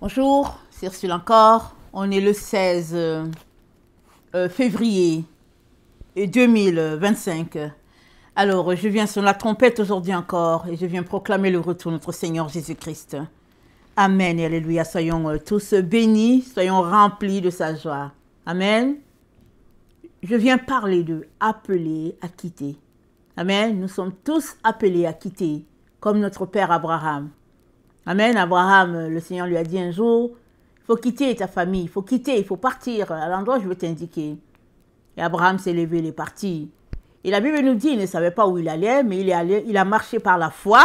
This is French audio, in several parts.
Bonjour, c'est Ursule encore. On est le 16 février 2025. Alors, je viens sur la trompette aujourd'hui encore et je viens proclamer le retour de notre Seigneur Jésus-Christ. Amen et alléluia. Soyons tous bénis, soyons remplis de sa joie. Amen. Je viens parler de appeler à quitter. Amen. Nous sommes tous appelés à quitter, comme notre père Abraham. Amen. Abraham, le Seigneur lui a dit un jour, il faut quitter ta famille, il faut quitter, il faut partir à l'endroit où je vais t'indiquer. Et Abraham s'est levé, il est parti. Et la Bible nous dit, il ne savait pas où il allait, mais il a marché par la foi,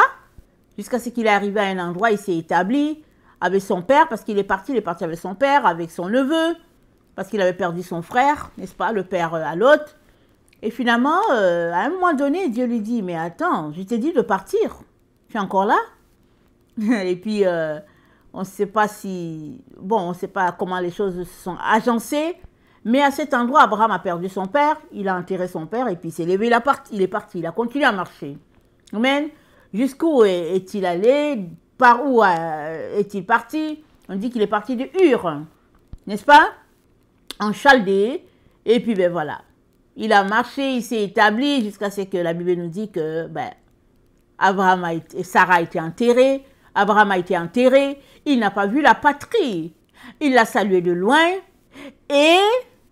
jusqu'à ce qu'il est arrivé à un endroit, il s'est établi avec son père, parce qu'il est parti avec son père, avec son neveu, parce qu'il avait perdu son frère, n'est-ce pas, le père à l'autre. Et finalement, à un moment donné, Dieu lui dit, mais attends, je t'ai dit de partir, tu es encore là? Et puis, on ne sait pas on ne sait pas comment les choses se sont agencées, mais à cet endroit, Abraham a perdu son père, il a enterré son père, et puis il s'est levé, il est parti, il a continué à marcher. Amen. Jusqu'où est-il allé? Par où est-il parti? On dit qu'il est parti de Ur, n'est-ce pas? En Chaldée, et puis ben voilà. Il a marché, il s'est établi, jusqu'à ce que la Bible nous dit que Sarah a été enterrée. Abraham a été enterré, il n'a pas vu la patrie. Il l'a salué de loin et,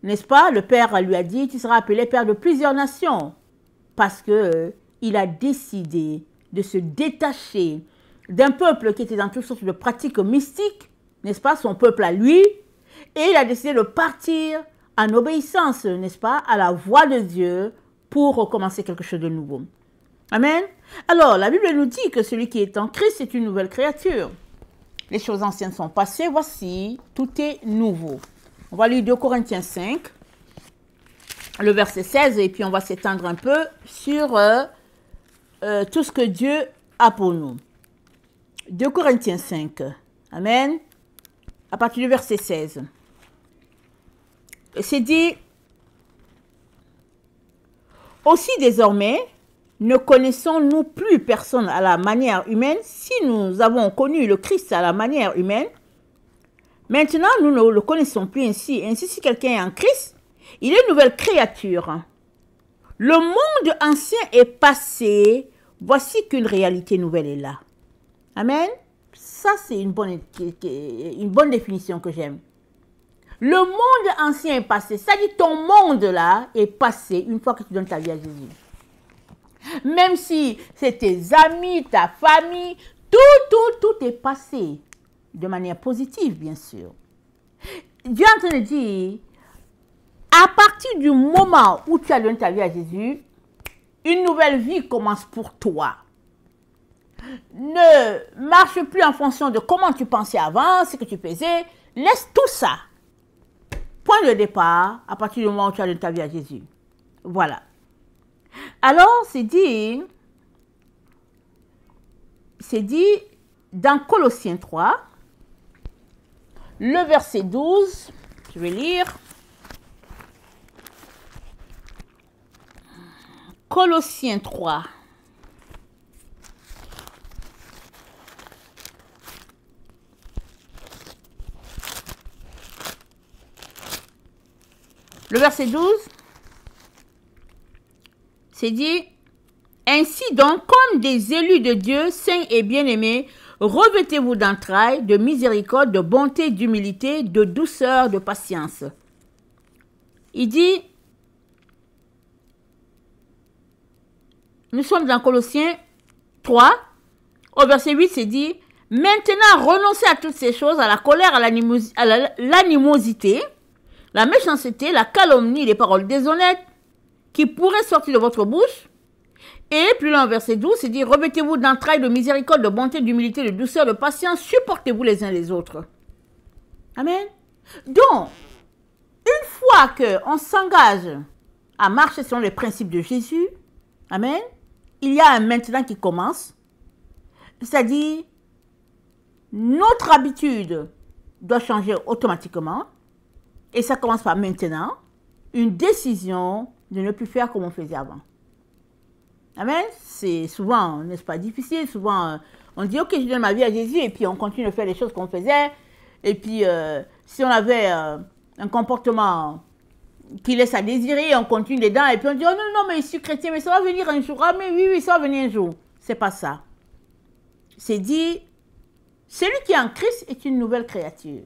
n'est-ce pas, le père lui a dit, tu seras appelé père de plusieurs nations. Parce que il a décidé de se détacher d'un peuple qui était dans toutes sortes de pratiques mystiques, n'est-ce pas, son peuple à lui, et il a décidé de partir en obéissance, n'est-ce pas, à la voix de Dieu pour recommencer quelque chose de nouveau. Amen. Alors, la Bible nous dit que celui qui est en Christ est une nouvelle créature. Les choses anciennes sont passées, voici, tout est nouveau. On va lire 2 Corinthiens 5, le verset 16, et puis on va s'étendre un peu sur tout ce que Dieu a pour nous. 2 Corinthiens 5, amen, à partir du verset 16. C'est dit, aussi désormais, ne connaissons-nous plus personne à la manière humaine si nous avons connu le Christ à la manière humaine? Maintenant, nous ne le connaissons plus ainsi. Ainsi, si quelqu'un est en Christ, il est une nouvelle créature. Le monde ancien est passé. Voici qu'une réalité nouvelle est là. Amen. Ça, c'est une bonne définition que j'aime. Le monde ancien est passé. Ça dit, ton monde là est passé une fois que tu donnes ta vie à Jésus. Même si c'est tes amis, ta famille, tout est passé de manière positive, bien sûr. Dieu est en train de dire, à partir du moment où tu as donné ta vie à Jésus, une nouvelle vie commence pour toi. Ne marche plus en fonction de comment tu pensais avant, ce que tu faisais. Laisse tout ça. Point de départ, à partir du moment où tu as donné ta vie à Jésus. Voilà. Alors, c'est dit dans Colossiens 3, le verset 12, je vais lire. Colossiens 3. Le verset 12. C'est dit, ainsi donc, comme des élus de Dieu, saints et bien-aimés, revêtez-vous d'entrailles, de miséricorde, de bonté, d'humilité, de douceur, de patience. Il dit, nous sommes dans Colossiens 3, au verset 8, c'est dit, maintenant renoncez à toutes ces choses, à la colère, à l'animosité, la méchanceté, la calomnie, les paroles déshonnêtes, qui pourrait sortir de votre bouche. Et plus loin, verset 12, c'est dit, revêtez-vous d'entrailles, de miséricorde, de bonté, d'humilité, de douceur, de patience, supportez-vous les uns les autres. Amen. Donc, une fois qu'on s'engage à marcher selon les principes de Jésus, amen, il y a un maintenant qui commence, c'est-à-dire, notre habitude doit changer automatiquement, et ça commence par maintenant, une décision de ne plus faire comme on faisait avant. Amen. C'est souvent, n'est-ce pas, difficile. Souvent, on dit, ok, je donne ma vie à Jésus et puis on continue de faire les choses qu'on faisait. Et puis, si on avait un comportement qui laisse à désirer, on continue dedans, et puis on dit, oh non, non, mais je suis chrétien, mais ça va venir un jour. Ah, mais oui, oui, ça va venir un jour. C'est pas ça. C'est dit, celui qui est en Christ est une nouvelle créature.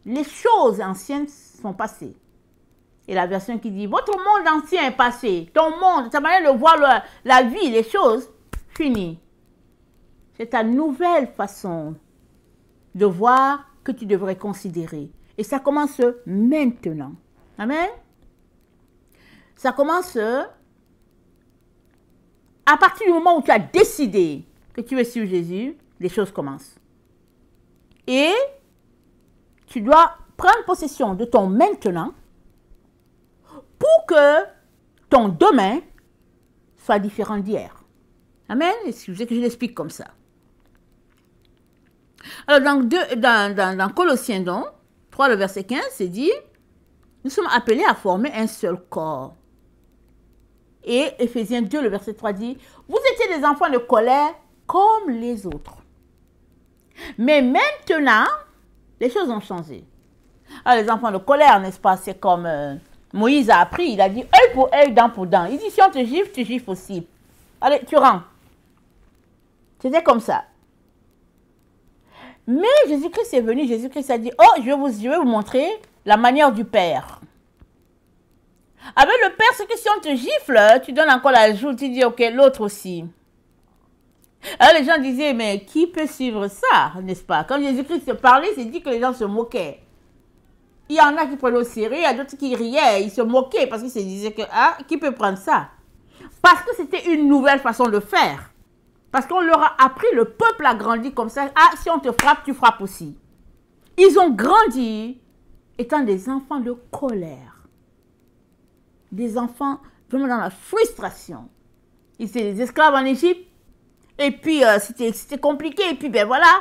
Les choses anciennes sont passées. Et la version qui dit, votre monde ancien est passé. Ton monde, ta manière de voir la vie, les choses, fini. C'est ta nouvelle façon de voir que tu devrais considérer. Et ça commence maintenant. Amen. Ça commence à partir du moment où tu as décidé que tu veux suivre Jésus, les choses commencent. Et tu dois prendre possession de ton maintenant pour que ton demain soit différent d'hier. Amen. Excusez que je l'explique comme ça. Alors, dans Colossiens, donc, 3, le verset 15, c'est dit, nous sommes appelés à former un seul corps. Et Éphésiens 2, le verset 3 dit, vous étiez des enfants de colère comme les autres. Mais maintenant, les choses ont changé. Alors, les enfants de colère, n'est-ce pas, c'est comme Moïse a appris, il a dit œil pour œil, dent pour dent. Il dit, si on te gifle, tu gifles aussi. Allez, tu rends. C'était comme ça. Mais Jésus-Christ est venu, Jésus-Christ a dit, oh, je vais vous montrer la manière du Père. Avec le Père, c'est que si on te gifle, tu donnes encore la joue, tu dis, ok, l'autre aussi. Alors les gens disaient, mais qui peut suivre ça, n'est-ce pas? Quand Jésus-Christ parlait, c'est dit que les gens se moquaient. Il y en a qui prenaient au sérieux, il y a d'autres qui riaient, ils se moquaient parce qu'ils se disaient que, ah, qui peut prendre ça? Parce que c'était une nouvelle façon de faire. Parce qu'on leur a appris, le peuple a grandi comme ça. Ah, si on te frappe, tu frappes aussi. Ils ont grandi étant des enfants de colère. Des enfants vraiment dans la frustration. Ils étaient des esclaves en Égypte. Et puis, c'était compliqué. Et puis, ben voilà.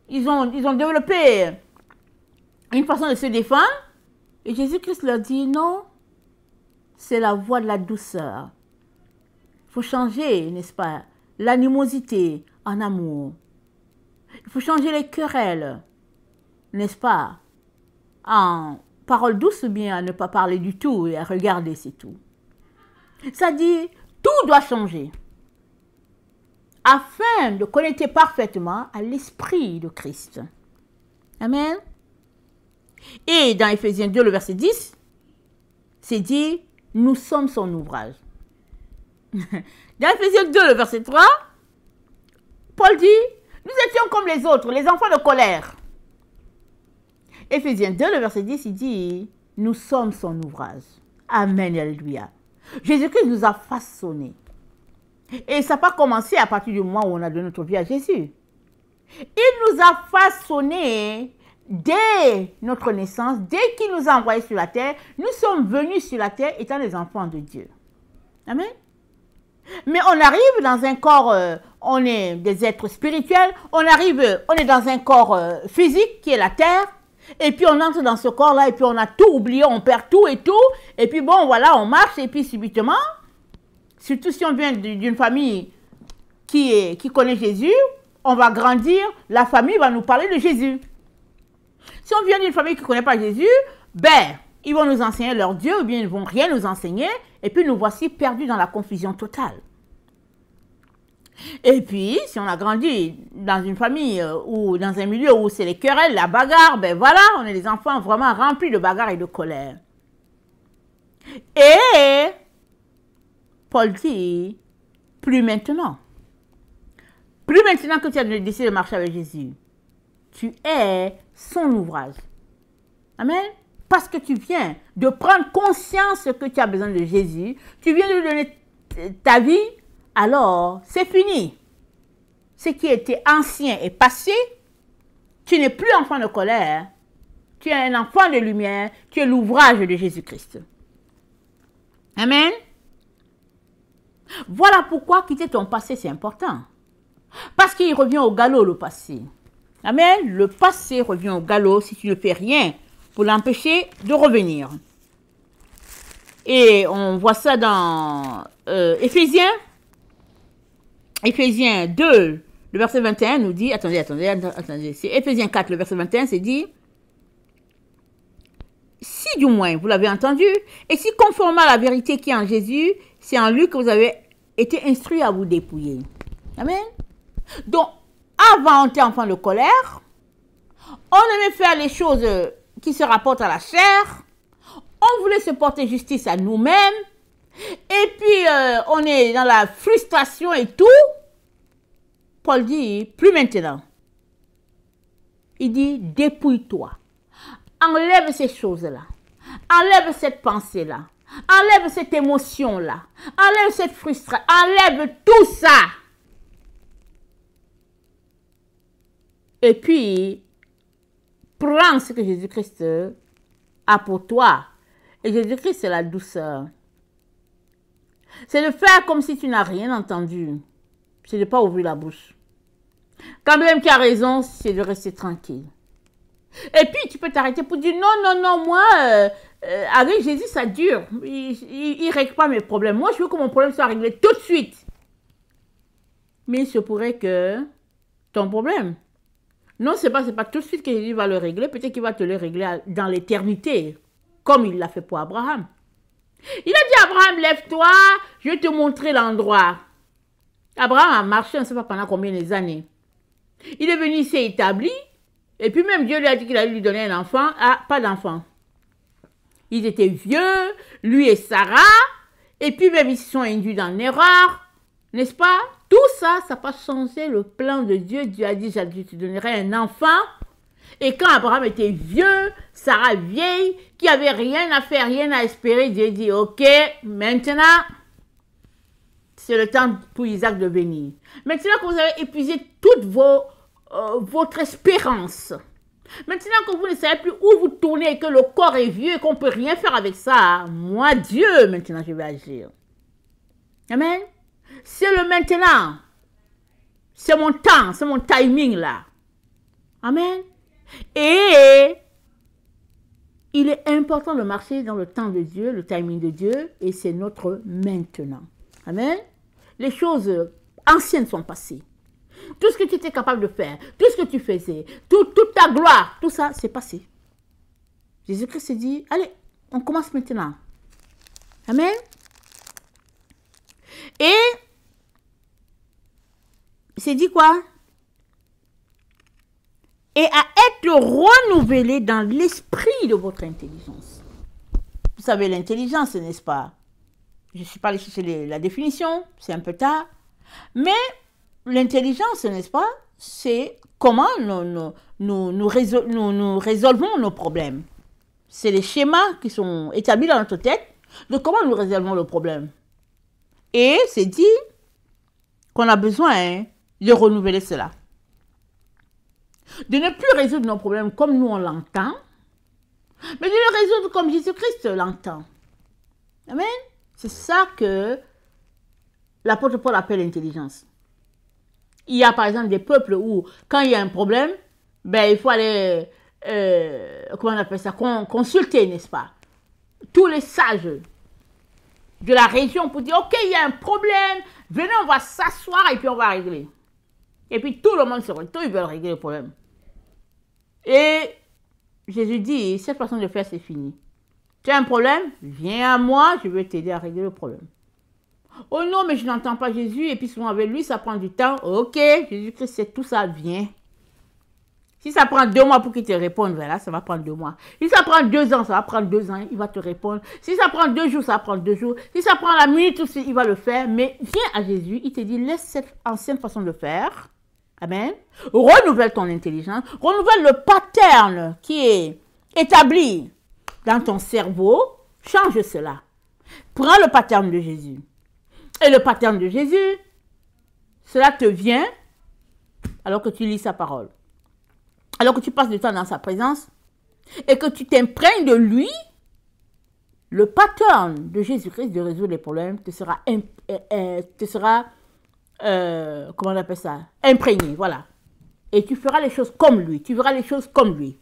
Ils ont développé une façon de se défendre. Et Jésus-Christ leur dit, non, c'est la voie de la douceur. Il faut changer, n'est-ce pas? L'animosité en amour. Il faut changer les querelles, n'est-ce pas? En parole douce ou bien à ne pas parler du tout et à regarder, c'est tout. Ça dit, tout doit changer afin de connecter parfaitement à l'esprit de Christ. Amen. Et dans Éphésiens 2, le verset 10, c'est dit, nous sommes son ouvrage. Dans Éphésiens 2, le verset 3, Paul dit, nous étions comme les autres, les enfants de colère. Éphésiens 2, le verset 10, il dit, nous sommes son ouvrage. Amen, alléluia. Jésus-Christ nous a façonnés. Et ça n'a pas commencé à partir du moment où on a donné notre vie à Jésus. Il nous a façonnés dès notre naissance, dès qu'il nous a envoyés sur la terre. Nous sommes venus sur la terre étant des enfants de Dieu. Amen. Mais on arrive dans un corps, on est des êtres spirituels, on est dans un corps physique qui est la terre, et puis on entre dans ce corps-là, et puis on a tout oublié, on perd tout, et puis bon, voilà, on marche, et puis subitement, surtout si on vient d'une famille qui connaît Jésus, on va grandir, la famille va nous parler de Jésus. Si on vient d'une famille qui ne connaît pas Jésus, ben, ils vont nous enseigner leur Dieu, ou bien ils ne vont rien nous enseigner, et puis nous voici perdus dans la confusion totale. Et puis, si on a grandi dans une famille ou dans un milieu où c'est les querelles, la bagarre, ben voilà, on est des enfants vraiment remplis de bagarre et de colère. Et Paul dit, plus maintenant. Plus maintenant que tu as décidé de marcher avec Jésus. Tu es son ouvrage. Amen. Parce que tu viens de prendre conscience que tu as besoin de Jésus, tu viens de lui donner ta vie, alors c'est fini. Ce qui était ancien est passé. Tu n'es plus enfant de colère. Tu es un enfant de lumière. Tu es l'ouvrage de Jésus-Christ. Amen. Voilà pourquoi quitter ton passé, c'est important. Parce qu'il revient au galop, le passé. Amen. Le passé revient au galop si tu ne fais rien pour l'empêcher de revenir. Et on voit ça dans Éphésiens 2, Le verset 21 nous dit, attendez, c'est Éphésiens 4, le verset 21, c'est dit, si du moins vous l'avez entendu, et si conformément à la vérité qui est en Jésus, c'est en lui que vous avez été instruits à vous dépouiller. Amen. Donc, avant on était enfant de colère, on aimait faire les choses qui se rapportent à la chair, on voulait se porter justice à nous-mêmes, et puis on est dans la frustration et tout. Paul dit, plus maintenant. Il dit, dépouille-toi. Enlève ces choses-là. Enlève cette pensée-là. Enlève cette émotion-là. Enlève cette frustration. Enlève tout ça. Et puis, prends ce que Jésus-Christ a pour toi. Et Jésus-Christ, c'est la douceur. C'est de faire comme si tu n'as rien entendu. C'est de ne pas ouvrir la bouche. Quand même tu as raison, c'est de rester tranquille. Et puis, tu peux t'arrêter pour dire, non, moi, avec Jésus, ça dure. Il ne règle pas mes problèmes. Moi, je veux que mon problème soit réglé tout de suite. Mais il se pourrait que ton problème, non, c'est pas tout de suite que Jésus va le régler. Peut-être qu'il va te le régler dans l'éternité, comme il l'a fait pour Abraham. Il a dit à Abraham, lève-toi, je vais te montrer l'endroit. Abraham a marché, on ne sait pas pendant combien d'années. Il est venu, il s'est établi. Et puis même Dieu lui a dit qu'il allait lui donner un enfant. Ah, pas d'enfant. Ils étaient vieux, lui et Sarah. Et puis même ils se sont induits dans l'erreur. N'est-ce pas? Tout ça, ça n'a pas changé le plan de Dieu. Dieu a dit, je te donnerai un enfant. Et quand Abraham était vieux, Sarah vieille, qui n'avait rien à faire, rien à espérer, Dieu dit, ok, maintenant, c'est le temps pour Isaac de venir. Maintenant que vous avez épuisé toute votre espérance, maintenant que vous ne savez plus où vous tournez et que le corps est vieux et qu'on ne peut rien faire avec ça, moi, Dieu, maintenant, je vais agir. Amen. C'est le maintenant. C'est mon temps, c'est mon timing là. Amen. Et il est important de marcher dans le temps de Dieu, le timing de Dieu, et c'est notre maintenant. Amen. Les choses anciennes sont passées. Tout ce que tu étais capable de faire, tout ce que tu faisais, toute ta gloire, tout ça, c'est passé. Jésus-Christ s'est dit, allez, on commence maintenant. Amen. Et il s'est dit quoi? Et à être renouvelé dans l'esprit de votre intelligence. Vous savez, l'intelligence, n'est-ce pas? Je ne suis pas allée chercher la définition, c'est un peu tard. Mais l'intelligence, n'est-ce pas? C'est comment nous résolvons nos problèmes. C'est les schémas qui sont établis dans notre tête de comment nous résolvons le problème. Et c'est dit qu'on a besoin de renouveler cela. De ne plus résoudre nos problèmes comme nous on l'entend, mais de les résoudre comme Jésus-Christ l'entend. Amen. C'est ça que l'apôtre Paul appelle l'intelligence. Il y a par exemple des peuples où, quand il y a un problème, ben, il faut aller, comment on appelle ça, consulter, n'est-ce pas? Tous les sages de la région pour dire, ok, il y a un problème, venez, on va s'asseoir et puis on va régler. Et puis tout le monde se retrouve, ils veulent régler le problème. Et Jésus dit, cette façon de faire, c'est fini. Tu as un problème? Viens à moi, je vais t'aider à régler le problème. Oh non, mais je n'entends pas Jésus, et puis souvent avec lui, ça prend du temps. Ok, Jésus-Christ, c'est tout ça, viens. Si ça prend 2 mois pour qu'il te réponde, voilà, ça va prendre 2 mois. Si ça prend 2 ans, ça va prendre 2 ans, il va te répondre. Si ça prend 2 jours, ça va prendre 2 jours. Si ça prend la minute aussi, il va le faire. Mais viens à Jésus, il te dit, laisse cette ancienne façon de faire. Amen. Renouvelle ton intelligence. Renouvelle le pattern qui est établi dans ton cerveau. Change cela. Prends le pattern de Jésus. Et le pattern de Jésus, cela te vient alors que tu lis sa parole. Alors que tu passes du temps dans sa présence et que tu t'imprègnes de lui, le pattern de Jésus-Christ de résoudre les problèmes te sera comment on appelle ça? Imprégné, voilà. Et tu feras les choses comme lui. Tu verras les choses comme lui.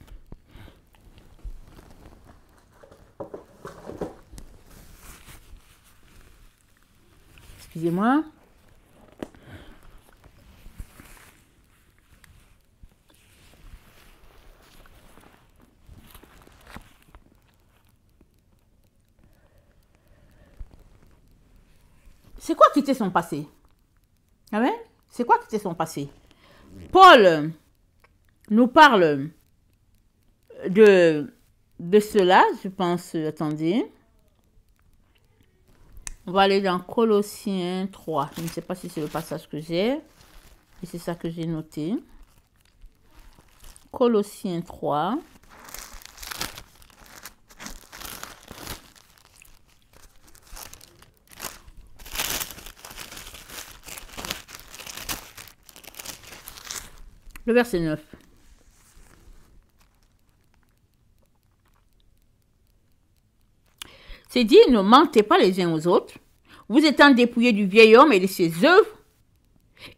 Excusez-moi. C'est quoi quitter son passé? Amen. C'est quoi quitter son passé? Paul nous parle de cela, je pense. Attendez. On va aller dans Colossiens 3. Je ne sais pas si c'est le passage que j'ai. Et c'est ça que j'ai noté. Colossiens 3. Le verset 9. C'est dit, ne mentez pas les uns aux autres, vous étant dépouillés du vieil homme et de ses œuvres,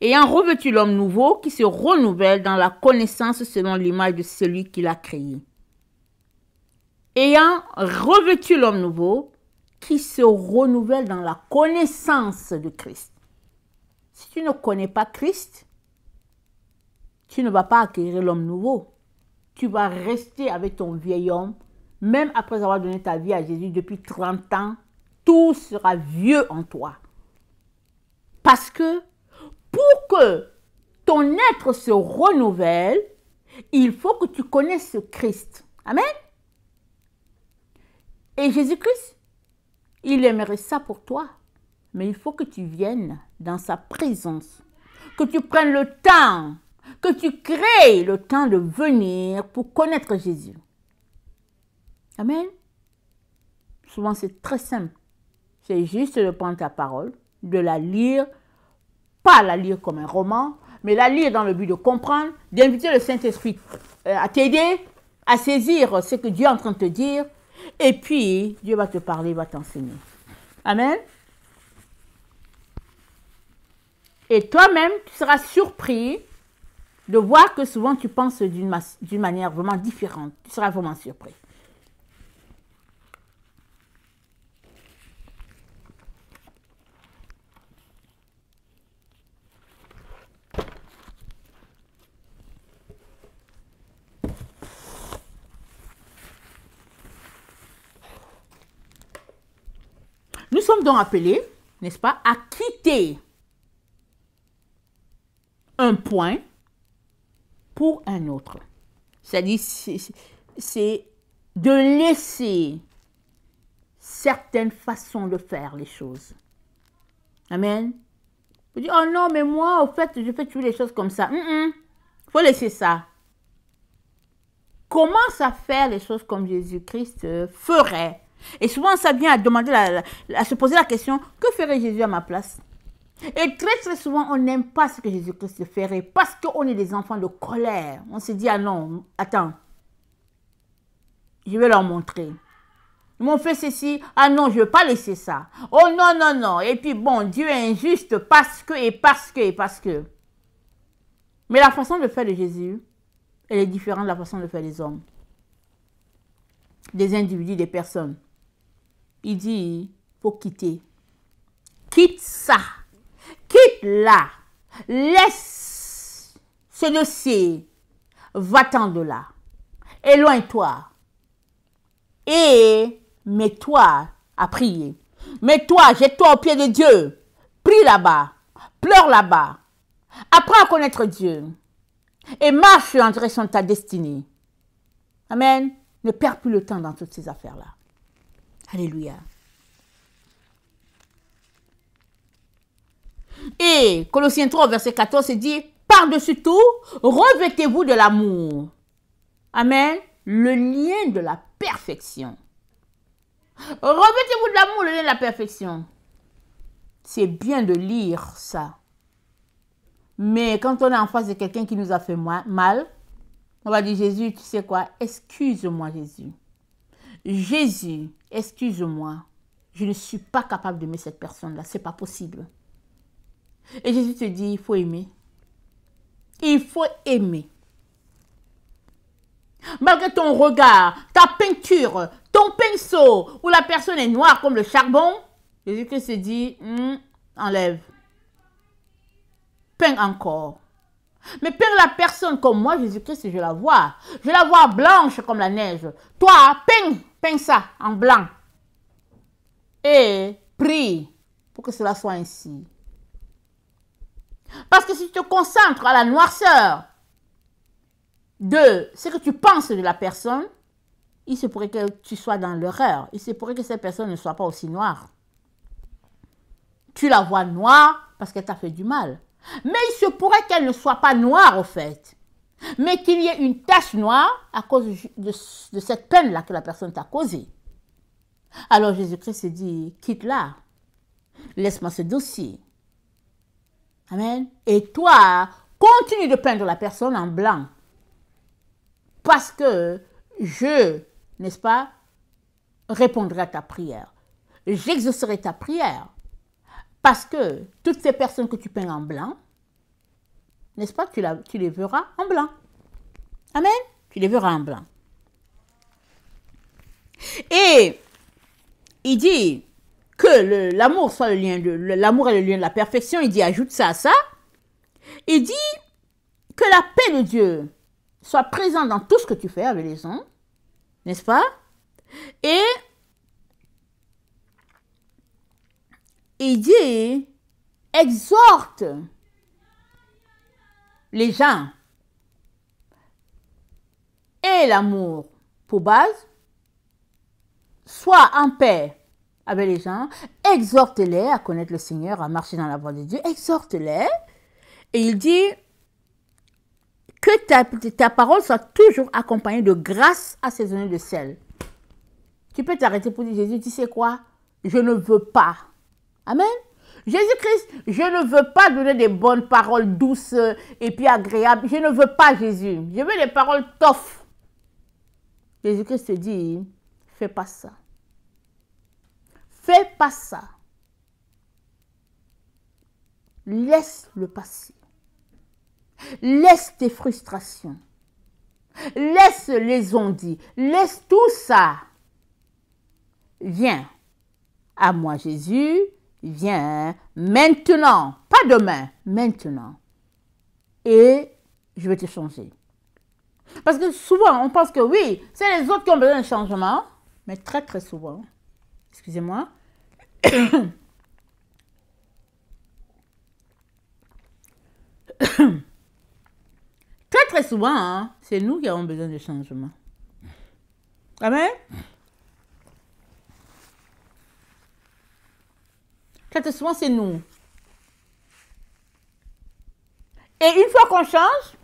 ayant revêtu l'homme nouveau qui se renouvelle dans la connaissance selon l'image de celui qui l'a créé. Ayant revêtu l'homme nouveau qui se renouvelle dans la connaissance de Christ. Si tu ne connais pas Christ, tu ne vas pas acquérir l'homme nouveau. Tu vas rester avec ton vieil homme, même après avoir donné ta vie à Jésus depuis 30 ans, tout sera vieux en toi. Parce que pour que ton être se renouvelle, il faut que tu connaisses Christ. Amen. Et Jésus-Christ, il aimerait ça pour toi. Mais il faut que tu viennes dans sa présence, que tu prennes le temps, que tu crées le temps de venir pour connaître Jésus. Amen. Souvent, c'est très simple. C'est juste de prendre ta parole, de la lire, pas la lire comme un roman, mais la lire dans le but de comprendre, d'inviter le Saint-Esprit à t'aider, à saisir ce que Dieu est en train de te dire, et puis Dieu va te parler, va t'enseigner. Amen. Et toi-même, tu seras surpris de voir que souvent tu penses d'une manière vraiment différente. Tu seras vraiment surpris. Nous sommes donc appelés, n'est-ce pas, à quitter un point pour un autre. C'est-à-dire, c'est de laisser certaines façons de faire les choses. Amen. Vous dites, oh non, mais moi, au fait, je fais toujours les choses comme ça. Il faut laisser ça. Commence à faire les choses comme Jésus-Christ ferait. Et souvent, ça vient à demander, à se poser la question, que ferait Jésus à ma place? Et très très souvent, on n'aime pas ce que Jésus-Christ ferait parce qu'on est des enfants de colère. On se dit, ah non, attends, je vais leur montrer. Ils m'ont fait ceci, ah non, je ne veux pas laisser ça. Oh non, non, non. Et puis bon, Dieu est injuste parce que, et parce que, et parce que. Mais la façon de faire de Jésus, elle est différente de la façon de faire des hommes. Des individus, des personnes. Il dit, il faut quitter. Quitte ça. Quitte là. Laisse ce dossier. Va-t'en de là. Éloigne-toi. Et mets-toi à prier. Mets-toi, jette-toi au pied de Dieu. Prie là-bas. Pleure là-bas. Apprends à connaître Dieu. Et marche en direction de ta destinée. Amen. Ne perds plus le temps dans toutes ces affaires-là. Alléluia. Et Colossiens 3, verset 14, dit, par-dessus tout, revêtez-vous de l'amour. Amen. Le lien de la perfection. Revêtez-vous de l'amour, le lien de la perfection. C'est bien de lire ça. Mais quand on est en face de quelqu'un qui nous a fait mal, on va dire, Jésus, tu sais quoi? Excuse-moi, Jésus. Jésus, excuse-moi. Je ne suis pas capable d'aimer cette personne-là. Ce n'est pas possible. Et Jésus te dit, il faut aimer. Il faut aimer. Malgré ton regard, ta peinture, ton pinceau, où la personne est noire comme le charbon, Jésus-Christ se dit, enlève. Peins encore. Mais peins la personne comme moi, Jésus-Christ, je la vois. Je la vois blanche comme la neige. Toi, peins ça en blanc. Et prie pour que cela soit ainsi. Parce que si tu te concentres à la noirceur de ce que tu penses de la personne, il se pourrait que tu sois dans l'erreur. Il se pourrait que cette personne ne soit pas aussi noire. Tu la vois noire parce qu'elle t'a fait du mal. Mais il se pourrait qu'elle ne soit pas noire au fait. Mais qu'il y ait une tache noire à cause de cette peine-là que la personne t'a causée. Alors Jésus-Christ se dit, quitte-la. Laisse-moi ce dossier. Amen. Et toi, continue de peindre la personne en blanc. Parce que je, n'est-ce pas, répondrai à ta prière. J'exaucerai ta prière. Parce que toutes ces personnes que tu peins en blanc, n'est-ce pas, tu les verras en blanc. Amen. Tu les verras en blanc. Et il dit que l'amour soit le lien l'amour est le lien de la perfection. Il dit, ajoute ça à ça. Il dit que la paix de Dieu soit présente dans tout ce que tu fais avec les gens, n'est-ce pas? Et il dit, exhorte les gens et l'amour pour base, sois en paix avec les gens, exhorte-les à connaître le Seigneur, à marcher dans la voie de Dieu, exhorte-les. Et il dit que ta parole soit toujours accompagnée de grâce assaisonnée de sel. Tu peux t'arrêter pour dire, Jésus, tu sais quoi? Je ne veux pas. Amen. Jésus-Christ, je ne veux pas donner des bonnes paroles douces et puis agréables. Je ne veux pas Jésus. Je veux des paroles tough. Jésus-Christ te dit, fais pas ça. Fais pas ça. Laisse-le passer. Laisse tes frustrations. Laisse les ondits. Laisse tout ça. Viens à moi, Jésus. Viens maintenant. Pas demain, maintenant. Et je vais te changer. Parce que souvent, on pense que oui, c'est les autres qui ont besoin de changement. Mais très, très souvent, excusez-moi, très souvent, hein, c'est nous qui avons besoin de changement. Amen. Très souvent, c'est nous. Et une fois qu'on change,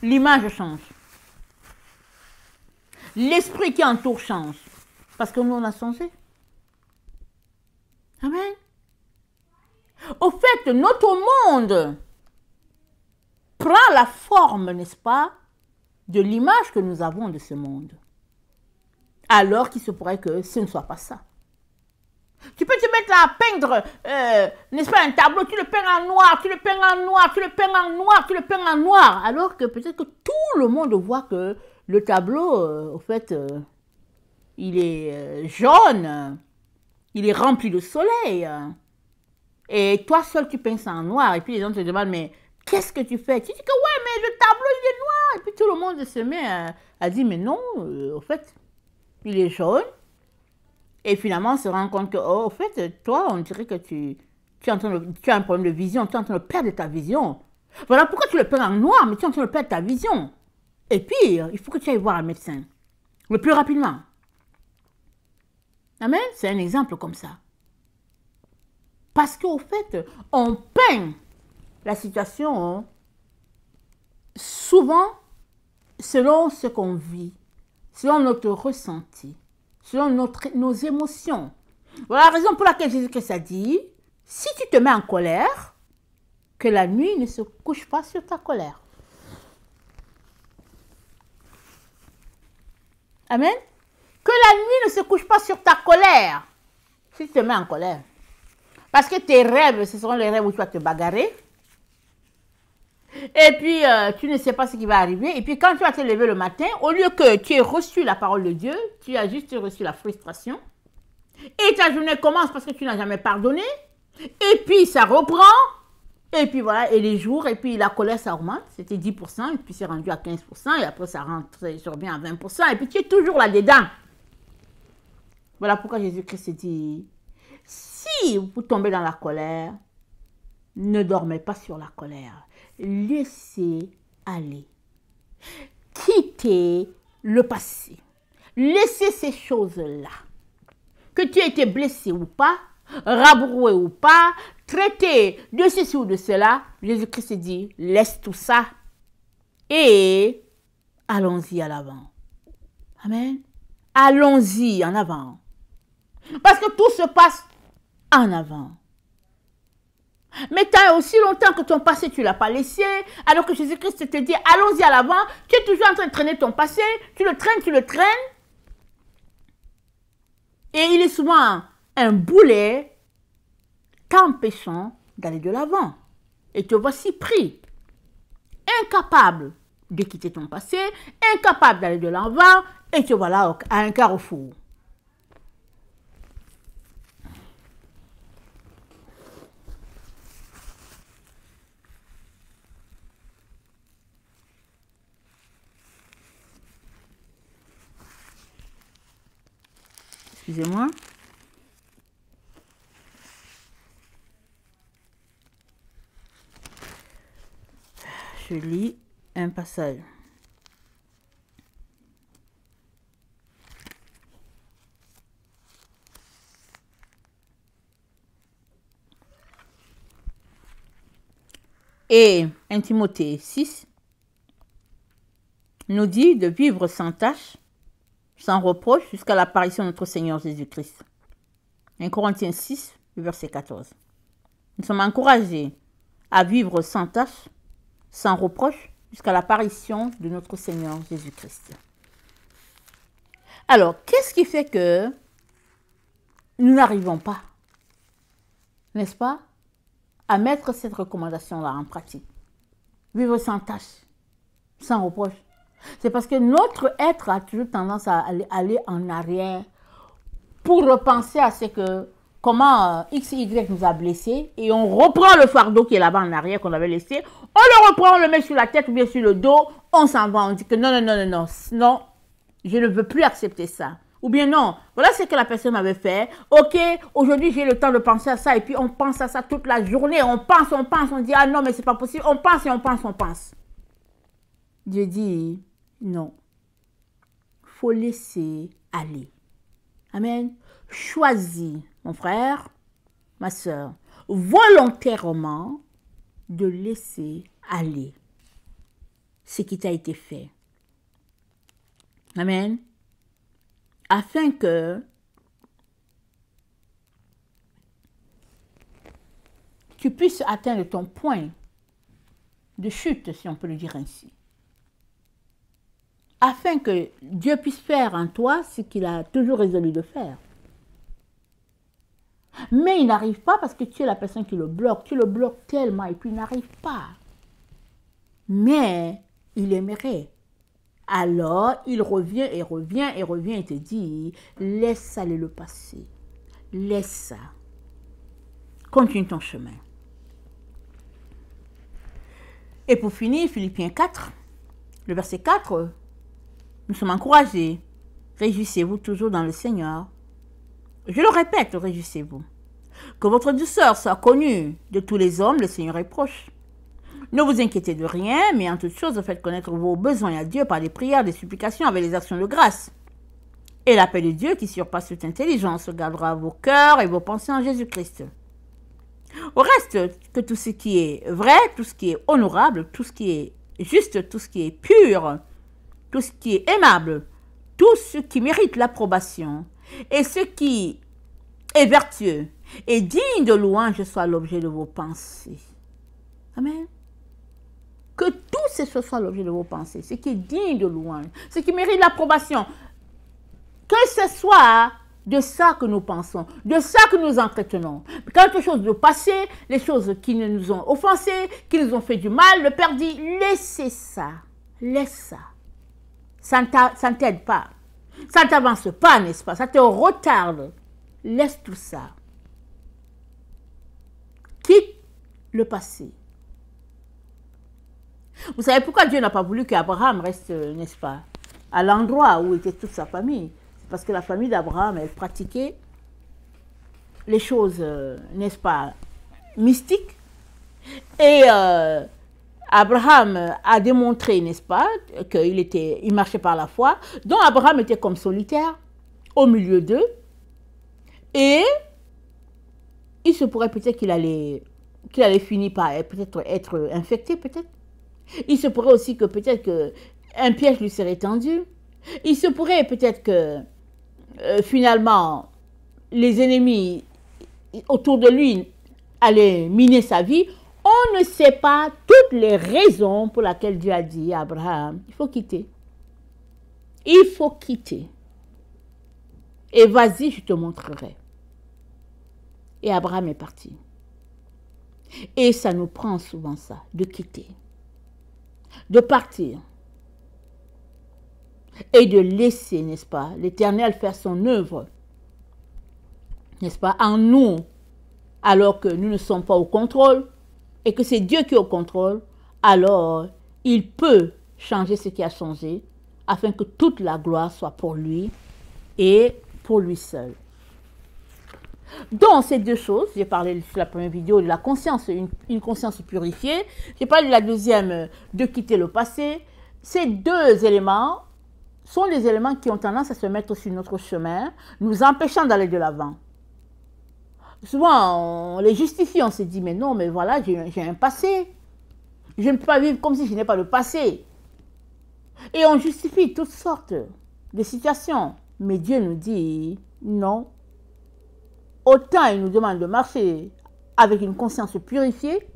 l'image change. L'esprit qui entoure change. Parce que nous, on a changé. Amen. Au fait, notre monde prend la forme, n'est-ce pas, de l'image que nous avons de ce monde. Alors qu'il se pourrait que ce ne soit pas ça. Tu peux te mettre là à peindre, n'est-ce pas, un tableau, tu le peins en noir, tu le peins en noir, tu le peins en noir, tu le peins en noir. Alors que peut-être que tout le monde voit que le tableau, au fait, il est jaune, il est rempli de soleil. Et toi seul, tu peins ça en noir. Et puis les gens te demandent, mais qu'est-ce que tu fais? Tu dis que ouais, mais le tableau, il est noir. Et puis tout le monde se met à dire, mais non, au fait, il est jaune. Et finalement, on se rend compte que, oh, au fait, toi, on dirait que tu as un problème de vision, tu es en train de perdre ta vision. Voilà pourquoi tu le peins en noir, mais tu es en train de perdre ta vision. Et puis, il faut que tu ailles voir un médecin, le plus rapidement. Amen? C'est un exemple comme ça. Parce qu'au fait, on peint la situation souvent selon ce qu'on vit, selon notre ressenti, selon nos émotions. Voilà la raison pour laquelle Jésus-Christ a dit, si tu te mets en colère, que la nuit ne se couche pas sur ta colère. Amen. Que la nuit ne se couche pas sur ta colère, si tu te mets en colère. Parce que tes rêves, ce seront les rêves où tu vas te bagarrer. Et puis, tu ne sais pas ce qui va arriver. Et puis, quand tu vas te lever le matin, au lieu que tu aies reçu la parole de Dieu, tu as juste reçu la frustration. Et ta journée commence parce que tu n'as jamais pardonné. Et puis, ça reprend. Et puis, voilà, et les jours, et puis la colère, ça augmente. C'était 10%, et puis c'est rendu à 15%, et après, ça revient à 20%. Et puis, tu es toujours là-dedans. Voilà pourquoi Jésus-Christ dit, si vous tombez dans la colère, ne dormez pas sur la colère. Laissez aller. Quittez le passé. Laissez ces choses-là. Que tu aies été blessé ou pas, rabroué ou pas, traité de ceci ou de cela, Jésus-Christ dit, laisse tout ça et allons-y à l'avant. Amen. Allons-y en avant. Parce que tout se passe en avant. Mais tu as aussi longtemps que ton passé, tu ne l'as pas laissé, alors que Jésus-Christ te dit, allons-y à l'avant, tu es toujours en train de traîner ton passé, tu le traînes, et il est souvent un boulet t'empêchant d'aller de l'avant. Et te voici pris, incapable de quitter ton passé, incapable d'aller de l'avant, et te voilà à un carrefour. Excusez-moi. Je lis un passage. Et 1 Timothée 6 nous dit de vivre sans tâche, sans reproche, jusqu'à l'apparition de notre Seigneur Jésus-Christ. 1 Corinthiens 6, verset 14. Nous sommes encouragés à vivre sans tâche, sans reproche, jusqu'à l'apparition de notre Seigneur Jésus-Christ. Alors, qu'est-ce qui fait que nous n'arrivons pas, n'est-ce pas, à mettre cette recommandation-là en pratique? Vivre sans tâche, sans reproche. C'est parce que notre être a toujours tendance à aller en arrière pour repenser à ce que, comment X, Y nous a blessés, et on reprend le fardeau qui est là-bas en arrière qu'on avait laissé, on le reprend, on le met sur la tête ou bien sur le dos, on s'en va, on dit que non, je ne veux plus accepter ça. Ou bien non, voilà ce que la personne avait fait. Ok, aujourd'hui j'ai le temps de penser à ça et puis on pense à ça toute la journée. On pense, on dit ah non mais c'est pas possible. On pense et on pense. Dieu dit non. Faut laisser aller. Amen. Choisis, mon frère, ma soeur, volontairement de laisser aller ce qui t'a été fait. Amen. Afin que tu puisses atteindre ton point de chute, si on peut le dire ainsi. Afin que Dieu puisse faire en toi ce qu'il a toujours résolu de faire. Mais il n'arrive pas parce que tu es la personne qui le bloque. Tu le bloques tellement et puis il n'arrive pas. Mais il aimerait. Alors, il revient et te dit, laisse aller le passé. Laisse ça. Continue ton chemin. Et pour finir, Philippiens 4, le verset 4, nous sommes encouragés. Réjouissez-vous toujours dans le Seigneur. Je le répète, réjouissez-vous. Que votre douceur soit connue de tous les hommes, le Seigneur est proche. Ne vous inquiétez de rien, mais en toute chose, faites connaître vos besoins à Dieu par des prières, des supplications, avec les actions de grâce. Et la paix de Dieu, qui surpasse toute intelligence, gardera vos cœurs et vos pensées en Jésus-Christ. Au reste, que tout ce qui est vrai, tout ce qui est honorable, tout ce qui est juste, tout ce qui est pur, tout ce qui est aimable, tout ce qui mérite l'approbation, et ce qui est vertueux et digne de louange soit l'objet de vos pensées. Amen. Que tout ce soit l'objet de vos pensées, ce qui est digne de louange, ce qui mérite l'approbation. Que ce soit de ça que nous pensons, de ça que nous entretenons. Quelque chose de passé, les choses qui nous ont offensés, qui nous ont fait du mal, le Père dit, laissez ça, laisse ça. Ça ne t'aide pas. Ça ne t'avance pas, n'est-ce pas? Ça te retarde. Laisse tout ça. Quitte le passé. Vous savez pourquoi Dieu n'a pas voulu qu'Abraham reste, n'est-ce pas, à l'endroit où était toute sa famille? C'est parce que la famille d'Abraham, elle pratiquait les choses, n'est-ce pas, mystiques. Et Abraham a démontré, n'est-ce pas, il marchait par la foi. Donc Abraham était comme solitaire au milieu d'eux. Et il se pourrait peut-être qu'il allait finir par peut-être être infecté, peut-être. Il se pourrait aussi que peut-être qu'un piège lui serait tendu. Il se pourrait peut-être que finalement les ennemis autour de lui allaient miner sa vie. On ne sait pas toutes les raisons pour lesquelles Dieu a dit à Abraham, il faut quitter. Il faut quitter. Et vas-y, je te montrerai. Et Abraham est parti. Et ça nous prend souvent ça, de quitter, de partir et de laisser, n'est-ce pas, l'Éternel faire son œuvre, n'est-ce pas, en nous, alors que nous ne sommes pas au contrôle et que c'est Dieu qui est au contrôle. Alors il peut changer ce qui a changé afin que toute la gloire soit pour lui et pour lui seul. Donc, ces deux choses, j'ai parlé sur la première vidéo de la conscience, une conscience purifiée. J'ai parlé de la deuxième, de quitter le passé. Ces deux éléments sont les éléments qui ont tendance à se mettre sur notre chemin, nous empêchant d'aller de l'avant. Souvent, on les justifie, on se dit, mais non, mais voilà, j'ai un passé. Je ne peux pas vivre comme si je n'ai pas de passé. Et on justifie toutes sortes de situations. Mais Dieu nous dit, non. Autant il nous demande de marcher avec une conscience purifiée,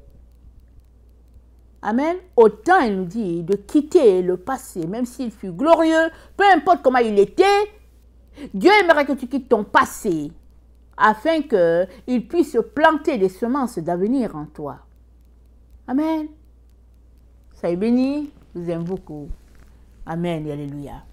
amen, autant il nous dit de quitter le passé, même s'il fut glorieux, peu importe comment il était, Dieu aimerait que tu quittes ton passé, afin qu'il puisse planter des semences d'avenir en toi. Amen. Soyez bénis, je vous aime beaucoup. Amen et alléluia.